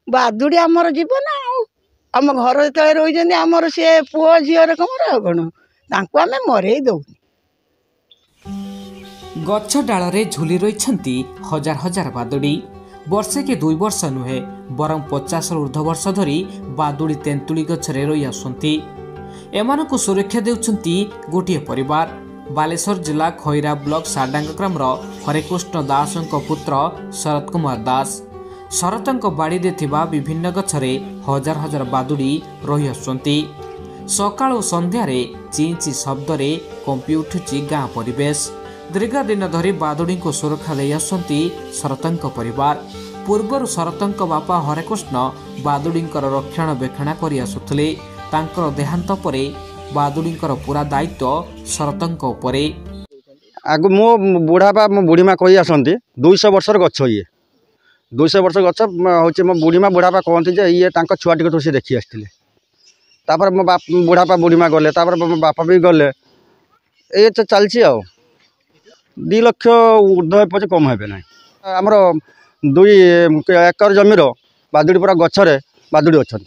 बादुड़ी आमर जीवन आम घर जो रही आमर सी पुओ झील रकम कौन तांको आम मरे दौनी। गछ डाल झुली रही हजार हजार बादुड़ी वर्षे कि 2 वर्ष नुहे बरं 50 ऊर्ध्व वर्ष धरी बादुड़ी तेंतुली गछरे रही आसुंती। एमानकु सुरक्षा देउछंती गोटिए परिवार बालेश्वर जिला खैरा ब्लॉक साडांग ग्रामर हरेकृष्ण दासଙ୍କ पुत्र शरद कुमार दास। शरतଙ୍କ बाड़ी थिबा विभिन्न गछरे हजार हजार बादुड़ी रही आसुंती। सकाळ और संध्यारे चिंची शब्दरे कंपी उठुची गाँ परिवेश। दीर्घ दिन धरी बादुड़ी को सुरक्षा दे आसुंती शरतଙ୍କ परिवार। पूर्वर शरतଙ୍କ बापा हरेकृष्ण बादुड़ी रक्षणाबेक्षण कर आसुथिले। तांकर देहांत परे बादुड़ींकर पूरा दायित्व शरतଙ୍କ उपरे। आग मो बुढ़ापा मो बुढ़ीमा कही आसती 200 वर्षर गछ ये 200 वर्ष गछ हूँ मो बुढ़ीमा बुढ़ापा कहती जे ये छुआ टी सी देखी आसते मो बुढ़ापा बुढ़ीमा गले मो बापा भी गले ये तो चलती आ 2 लाख ऊर्ध्व पचे कम हे ना। आमर 2 एकर जमीर बादुड़ी पूरा गछरे बादुड़ी अच्छा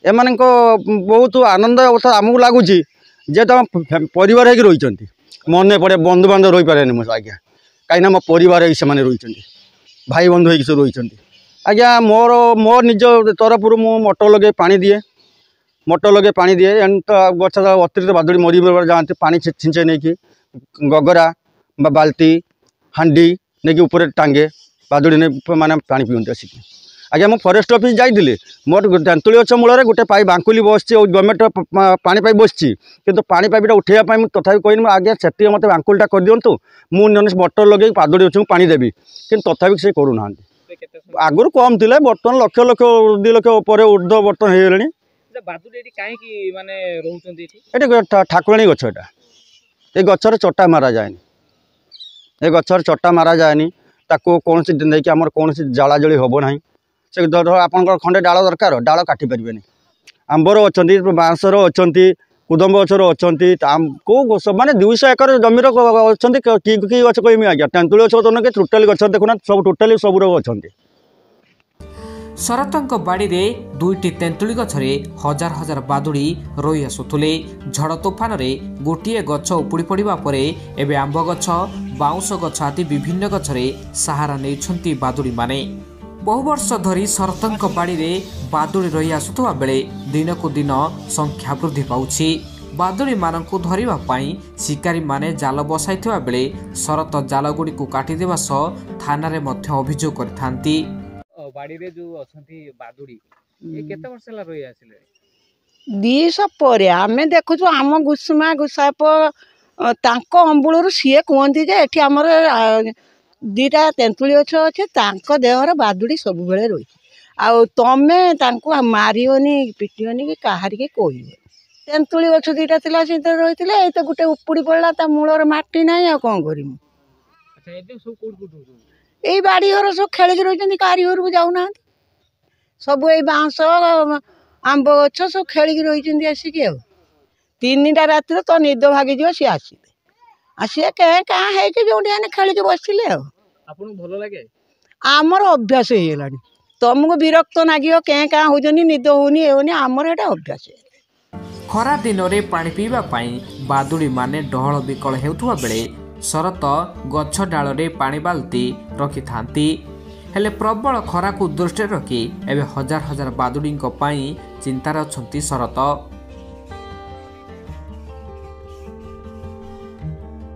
एमान बहुत आनंद आमको लगुच जे तुम परिवार हो रही मन पड़े बंधु बांधव रही पारे मो आज्ञा कहीं मो परिवार से रही भाई बंधु हो रही आज्ञा मोर मो निज तरफ मु मोटर लगे पानी दिए मोटर लगे पानी दिए गछ अतिरिक्त बादुड़ी मरी जाती पानी छिंचे नहीं कि गगरा बाल्टी हांडी नहीं ऊपर टांगे बादुड़ी नहीं माने पानी पीते आसिक। आज्ञा मु फॉरेस्ट ऑफिस जाइए मोर तेंतुली गछ मूल गोटे पाइप बांकुली बसची गवर्नमेंट पानी पाइप बसची किंतु पानी पाइपटा उठेगा मुझे तथापि कहनी आज्ञा से मत बांकुलटा कर दिंतु मुझे मोटर लगे बादुड़ी गछ पानी देवी कि तथापि से करूना। आगुरी कम थे बर्तमान लक्ष लक्ष 2 लाख ऊर्ध्व बर्तमान हो ठाकुराणी गछ ये गचर चटा मारा जाए ये गचर चटा मारा जाए ताको कौन नहीं आम कौन जाला जली हम ना से धर आप खंडे डाल दरकार डाल काटी पारे आंबर अच्छा बाँसर अच्छा कुदम्ब गचर अच्छा कौ माने 200 एकर जमीर अच्छा कि गच कहमी आज्ञा तेंतुली गच तो ना टोटाली गच देखुना सब टोटाली सब अच्छा। शरतଙ୍କ बाड़ी 2टी तेंतुली गछरे हजार हजार बादुड़ी रही आसुले। झड़ तोफान रे गोटे गछ उपुड़ी पड़ा पर एवं आंब गछ बाउंश गछ आदि विभिन्न गछरे सहारा नहीं बादुड़ी माने। बहु वर्ष धरी शरतଙ୍କ बाड़ी बादुड़ी रही आसुवा बेले दिनकू दिन संख्या वृद्धि पाउछि। बादुड़ी मानकु धरिबा पई शिकारी माने जाल बसाइथिबा बेले शरत जाल गुडी को काटी देबा सह थाना रे मध्य अभियोग करथांती। बाड़ी रे जो अछंती बादुड़ी ए केते वर्ष ला रही आसिले 200 पर आमे देखु आम गुसुमा गुसाप तांको अंबुलरू सीए कहती जे एठी हमर 2टा तेंतुली गछ अच्छे तांको देहर बादुड़ी सब बेले रही आ तमे तांको मारियोनी पिटियोनी कि काहारी के कहबो। तेंतुली गछ 2टा थिला से रही ए तो गुटे उपुड़ी पड़ला ता मूलर माटी नाही आ कोन करिमु। अच्छा एते सब कोड कोड यही बाड़ी घर सब खेल रही कारी घर को जाऊना सब ये बाँस आंब गछ सब खेल रही आसिक 3टा रातिर तो निद भागी सी आसिले आसिए कहे क्या है जो खेल बसले भल लगे आमर अभ्यास हो तुमको विरक्त नागियो क्या क्या हो निद होनी आमर एटा अभ्यास। खरा दिन में पानी पीवा बादुड़ी माने डहल विकल हेउथुवा बेले शरत गछ डाल पानी बाल्टी रखि थांती हेले प्रबल खरा को दृष्टि रखी एवं हजार हजार बादुड़ी चिंतार अछंती शरत।